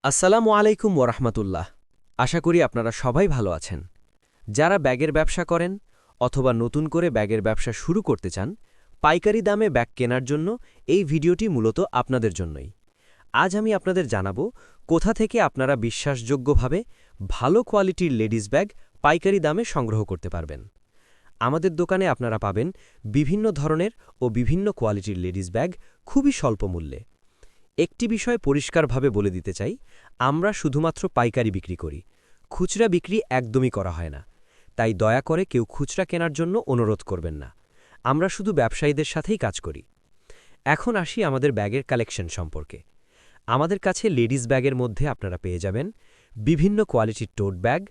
আসসালামু আলাইকুম ওরহমতুল্লাহ। আশা করি আপনারা সবাই ভালো আছেন। যারা ব্যাগের ব্যবসা করেন অথবা নতুন করে ব্যাগের ব্যবসা শুরু করতে চান, পাইকারি দামে ব্যাগ কেনার জন্য এই ভিডিওটি মূলত আপনাদের জন্যই। আজ আমি আপনাদের জানাবো কোথা থেকে আপনারা বিশ্বাসযোগ্যভাবে ভালো কোয়ালিটির লেডিস ব্যাগ পাইকারি দামে সংগ্রহ করতে পারবেন। আমাদের দোকানে আপনারা পাবেন বিভিন্ন ধরনের ও বিভিন্ন কোয়ালিটির লেডিস ব্যাগ খুবই স্বল্প মূল্যে। একটি বিষয় পরিষ্কারভাবে বলে দিতে চাই, আমরা শুধুমাত্র পাইকারি বিক্রি করি, খুচরা বিক্রি একদমই করা হয় না। তাই দয়া করে কেউ খুচরা কেনার জন্য অনুরোধ করবেন না। আমরা শুধু ব্যবসায়ীদের সাথেই কাজ করি। এখন আসি আমাদের ব্যাগের কালেকশন সম্পর্কে। আমাদের কাছে লেডিস ব্যাগের মধ্যে আপনারা পেয়ে যাবেন বিভিন্ন কোয়ালিটির টোট ব্যাগ,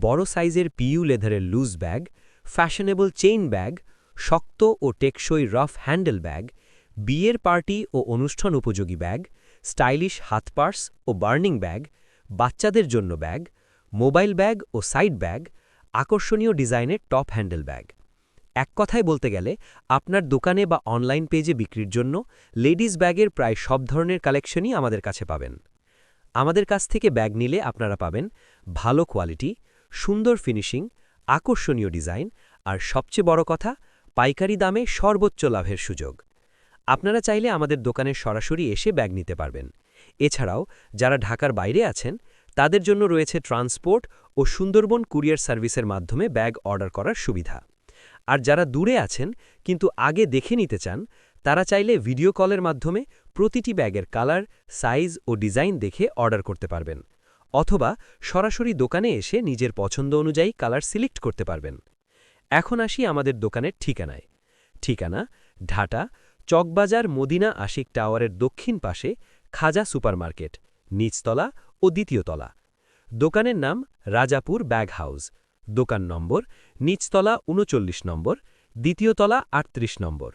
বড় সাইজের পিইউ লেদারের loose bag, fashionable chain bag, শক্ত ও টেকসই রাফ হ্যান্ডেল ব্যাগ, বিয়ের পার্টি ও অনুষ্ঠান উপযোগী ব্যাগ, স্টাইলিশ হাত পার্স ও বার্নিং ব্যাগ, বাচ্চাদের জন্য ব্যাগ, মোবাইল ব্যাগ ও সাইড ব্যাগ, আকর্ষণীয় ডিজাইনের টপ হ্যান্ডেল ব্যাগ। এক কথায় বলতে গেলে আপনার দোকানে বা অনলাইন পেজে বিক্রির জন্য লেডিস ব্যাগের প্রায় সব ধরনের কালেকশনই আমাদের কাছে পাবেন। আমাদের কাছ থেকে ব্যাগ নিলে আপনারা পাবেন ভালো কোয়ালিটি, সুন্দর ফিনিশিং, আকর্ষণীয় ডিজাইন আর সবচেয়ে বড় কথা, পাইকারি দামে সর্বোচ্চ লাভের সুযোগ। আপনারা চাইলে আমাদের দোকানে সরাসরি এসে ব্যাগ নিতে পারবেন। এছাড়াও যারা ঢাকার বাইরে আছেন তাদের জন্য রয়েছে ট্রান্সপোর্ট ও সুন্দরবন কুরিয়ার সার্ভিসের মাধ্যমে ব্যাগ অর্ডার করার সুবিধা। আর যারা দূরে আছেন কিন্তু আগে দেখে নিতে চান, তারা চাইলে ভিডিও কলের মাধ্যমে প্রতিটি ব্যাগের কালার, সাইজ ও ডিজাইন দেখে অর্ডার করতে পারবেন, অথবা সরাসরি দোকানে এসে নিজের পছন্দ অনুযায়ী কালার সিলেক্ট করতে পারবেন। এখন আসি আমাদের দোকানের ঠিকানায়। ঠিকানা: ঢাকা চকবাজার মদিনা আশিক টাওয়ারের দক্ষিণ পাশে খাজা সুপারমার্কেট, নিচতলা ও দ্বিতীয় তলা। দোকানের নাম রাজাপুর ব্যাগ হাউস। দোকান নম্বর: নিচতলা ৩৯ নম্বর, দ্বিতীয় তলা ৩৮ নম্বর।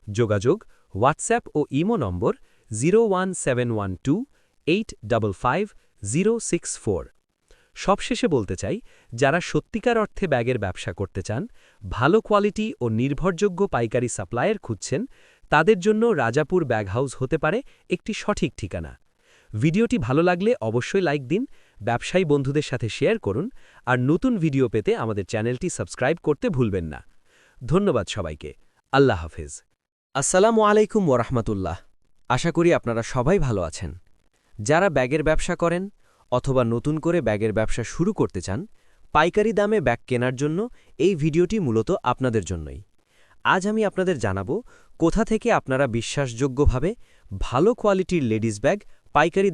যোগাযোগ: হোয়াটসঅ্যাপ ও ইমো নম্বর 01712855064। সবশেষে বলতে চাই, যারা সত্যিকার অর্থে ব্যাগের ব্যবসা করতে চান, ভালো কোয়ালিটি ও নির্ভরযোগ্য পাইকারি সাপ্লায়ার খুঁজছেন, তাদের জন্য রাজাপুর ব্যাগ হাউস হতে পারে একটি সঠিক ঠিকানা। ভিডিওটি ভালো লাগলে অবশ্যই লাইক দিন, ব্যবসায়ী বন্ধুদের সাথে শেয়ার করুন, আর নতুন ভিডিও পেতে আমাদের চ্যানেলটি সাবস্ক্রাইব করতে ভুলবেন না। ধন্যবাদ সবাইকে। আল্লাহ হাফেজ। আসসালামু আলাইকুম ওরহমতুল্লাহ। আশা করি আপনারা সবাই ভালো আছেন। যারা ব্যাগের ব্যবসা করেন অথবা নতুন করে ব্যাগের ব্যবসা শুরু করতে চান, পাইকারি দামে ব্যাগ কেনার জন্য এই ভিডিওটি মূলত আপনাদের জন্যই। আজ আমি আপনাদের জানাবো কোথা থেকে আপনারা বিশ্বাসযোগ্যভাবে ভালো কোয়ালিটির লেডিস ব্যাগ পাইকারি